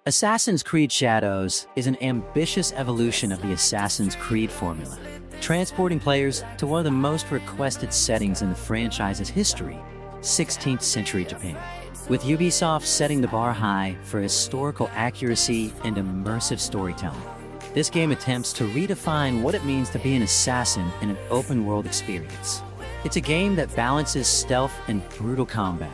Assassin's Creed Shadows is an ambitious evolution of the Assassin's Creed formula, transporting players to one of the most requested settings in the franchise's history, 16th century Japan. With Ubisoft setting the bar high for historical accuracy and immersive storytelling, this game attempts to redefine what it means to be an assassin in an open-world experience. It's a game that balances stealth and brutal combat,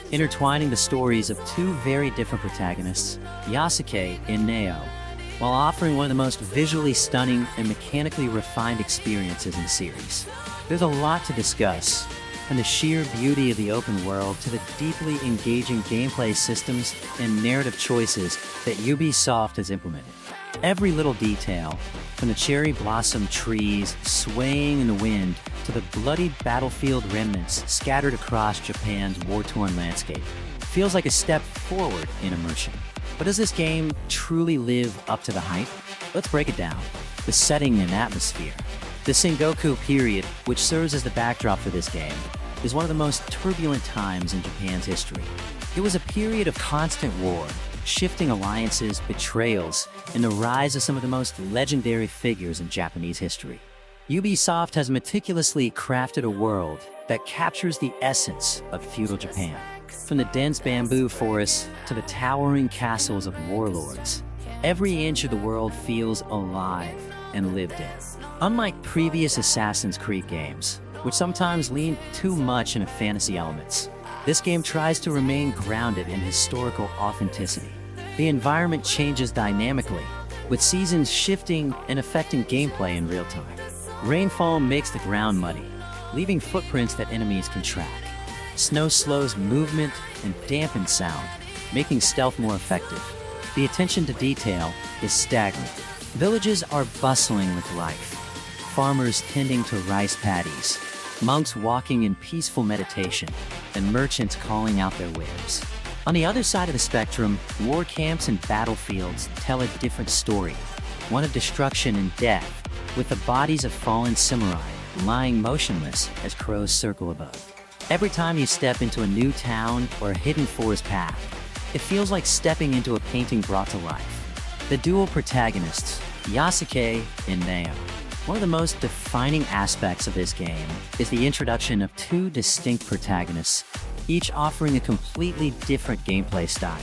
intertwining the stories of two very different protagonists, Yasuke and Naoe, while offering one of the most visually stunning and mechanically refined experiences in the series. There's a lot to discuss, from the sheer beauty of the open world to the deeply engaging gameplay systems and narrative choices that Ubisoft has implemented. Every little detail, from the cherry blossom trees swaying in the wind to the bloody battlefield remnants scattered across Japan's war-torn landscape, feels like a step forward in immersion. But does this game truly live up to the hype? Let's break it down. The setting and atmosphere. The Sengoku period, which serves as the backdrop for this game, is one of the most turbulent times in Japan's history. It was a period of constant war, shifting alliances, betrayals, and the rise of some of the most legendary figures in Japanese history. Ubisoft has meticulously crafted a world that captures the essence of feudal Japan, from the dense bamboo forests to the towering castles of warlords. Every inch of the world feels alive and lived in. Unlike previous Assassin's Creed games, which sometimes lean too much into fantasy elements, this game tries to remain grounded in historical authenticity. The environment changes dynamically, with seasons shifting and affecting gameplay in real time. Rainfall makes the ground muddy, leaving footprints that enemies can track. Snow slows movement and dampens sound, making stealth more effective. The attention to detail is staggering. Villages are bustling with life. Farmers tending to rice paddies, monks walking in peaceful meditation, and merchants calling out their wares. On the other side of the spectrum, war camps and battlefields tell a different story, one of destruction and death, with the bodies of fallen samurai lying motionless as crows circle above. Every time you step into a new town or a hidden forest path, it feels like stepping into a painting brought to life. The dual protagonists, Yasuke and Naoe. One of the most defining aspects of this game is the introduction of two distinct protagonists, each offering a completely different gameplay style.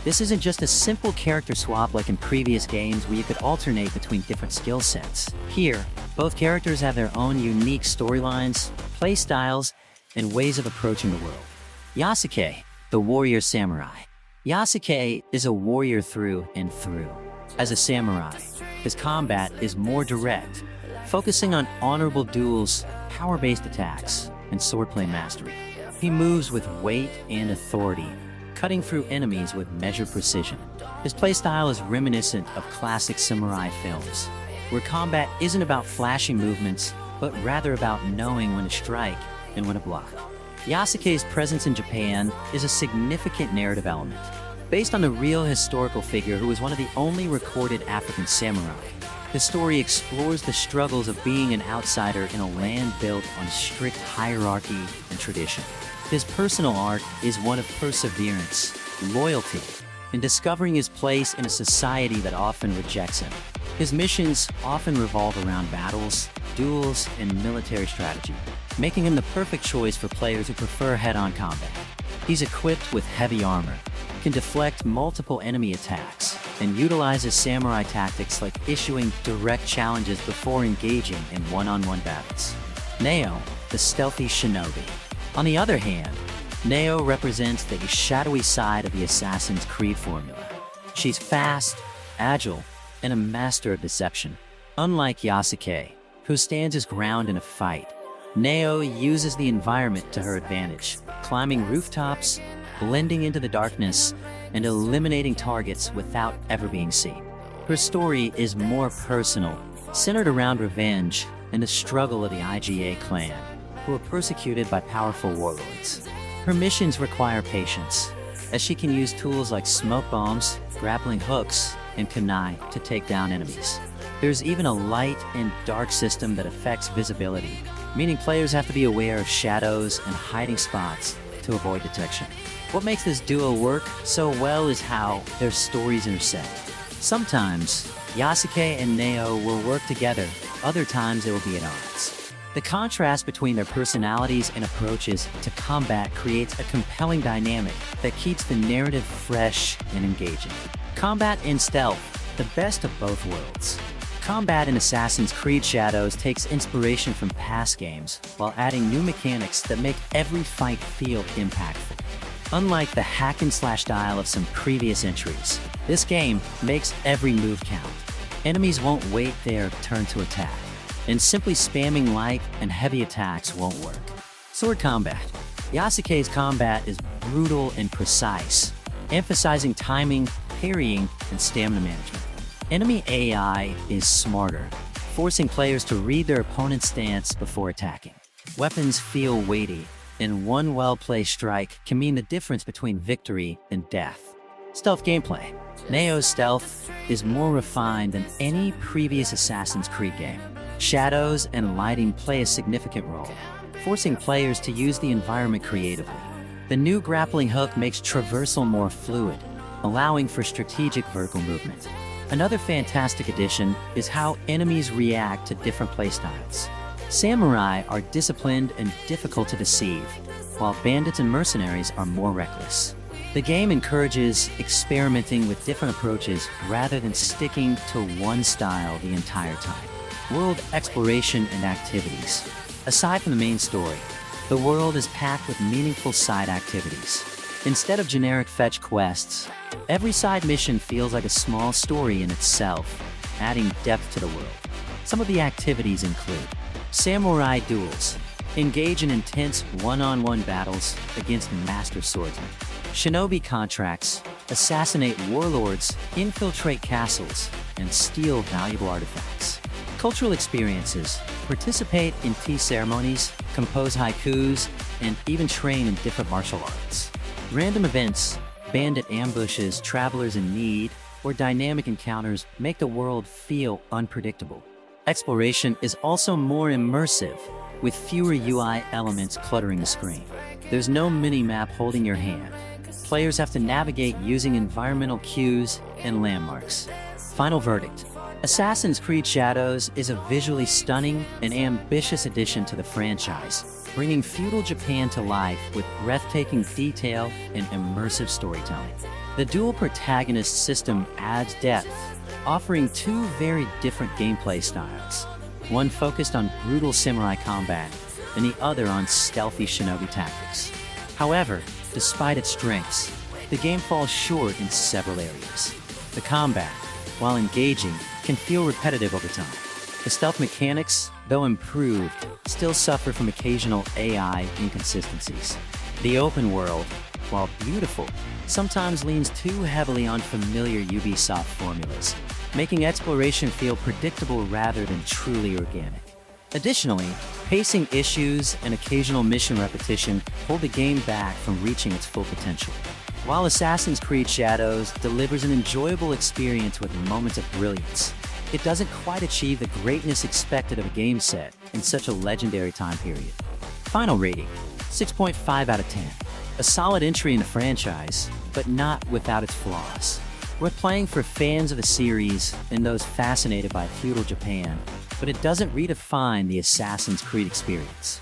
This isn't just a simple character swap like in previous games where you could alternate between different skill sets. Here, both characters have their own unique storylines, play styles, and ways of approaching the world. Yasuke, the warrior samurai. Yasuke is a warrior through and through. As a samurai, his combat is more direct, focusing on honorable duels, power-based attacks, and swordplay mastery. He moves with weight and authority, cutting through enemies with measured precision. His playstyle is reminiscent of classic samurai films, where combat isn't about flashy movements, but rather about knowing when to strike and when to block. Yasuke's presence in Japan is a significant narrative element. Based on a real historical figure who was one of the only recorded African samurai, the story explores the struggles of being an outsider in a land built on strict hierarchy and tradition. His personal arc is one of perseverance, loyalty, and discovering his place in a society that often rejects him. His missions often revolve around battles, duels, and military strategy, making him the perfect choice for players who prefer head-on combat. He's equipped with heavy armor, can deflect multiple enemy attacks, and utilizes samurai tactics like issuing direct challenges before engaging in one-on-one battles. Naoe, the stealthy shinobi. On the other hand, Naoe represents the shadowy side of the Assassin's Creed formula. She's fast, agile, and a master of deception. Unlike Yasuke, who stands his ground in a fight, Naoe uses the environment to her advantage, climbing rooftops, blending into the darkness, and eliminating targets without ever being seen. Her story is more personal, centered around revenge and the struggle of the IGA clan, who are persecuted by powerful warlords. Her missions require patience, as she can use tools like smoke bombs, grappling hooks, and kunai to take down enemies. There's even a light and dark system that affects visibility, meaning players have to be aware of shadows and hiding spots to avoid detection. What makes this duo work so well is how their stories intersect. Sometimes, Yasuke and Naoe will work together, other times they will be at odds. The contrast between their personalities and approaches to combat creates a compelling dynamic that keeps the narrative fresh and engaging. Combat and stealth, the best of both worlds. Combat in Assassin's Creed Shadows takes inspiration from past games, while adding new mechanics that make every fight feel impactful. Unlike the hack-and-slash style of some previous entries, this game makes every move count. Enemies won't wait their turn to attack, and simply spamming light and heavy attacks won't work. Sword combat. Yasuke's combat is brutal and precise, emphasizing timing, parrying, and stamina management. Enemy AI is smarter, forcing players to read their opponent's stance before attacking. Weapons feel weighty, and one well-placed strike can mean the difference between victory and death. Stealth gameplay. Naoe's stealth is more refined than any previous Assassin's Creed game. Shadows and lighting play a significant role, forcing players to use the environment creatively. The new grappling hook makes traversal more fluid, allowing for strategic vertical movement. Another fantastic addition is how enemies react to different playstyles. Samurai are disciplined and difficult to deceive, while bandits and mercenaries are more reckless. The game encourages experimenting with different approaches rather than sticking to one style the entire time. World exploration and activities. Aside from the main story, the world is packed with meaningful side activities. Instead of generic fetch quests, every side mission feels like a small story in itself, adding depth to the world. Some of the activities include samurai duels. Engage in intense one-on-one battles against master swordsmen. Shinobi contracts. Assassinate warlords, infiltrate castles, and steal valuable artifacts. Cultural experiences. Participate in tea ceremonies, compose haikus, and even train in different martial arts. Random events. Bandit ambushes, travelers in need, or dynamic encounters make the world feel unpredictable. Exploration is also more immersive, with fewer UI elements cluttering the screen. There's no mini-map holding your hand. Players have to navigate using environmental cues and landmarks. Final verdict. Assassin's Creed Shadows is a visually stunning and ambitious addition to the franchise, bringing feudal Japan to life with breathtaking detail and immersive storytelling. The dual protagonist system adds depth, offering two very different gameplay styles, one focused on brutal samurai combat and the other on stealthy shinobi tactics. However, despite its strengths, the game falls short in several areas. The combat, while engaging, can feel repetitive over time. The stealth mechanics, though improved, still suffer from occasional AI inconsistencies. The open world, while beautiful, sometimes leans too heavily on familiar Ubisoft formulas, making exploration feel predictable rather than truly organic. Additionally, pacing issues and occasional mission repetition hold the game back from reaching its full potential. While Assassin's Creed Shadows delivers an enjoyable experience with moments of brilliance, it doesn't quite achieve the greatness expected of a game set in such a legendary time period. Final rating, 6.5 out of 10. A solid entry in the franchise, but not without its flaws. Worth playing for fans of the series and those fascinated by feudal Japan, but it doesn't redefine the Assassin's Creed experience.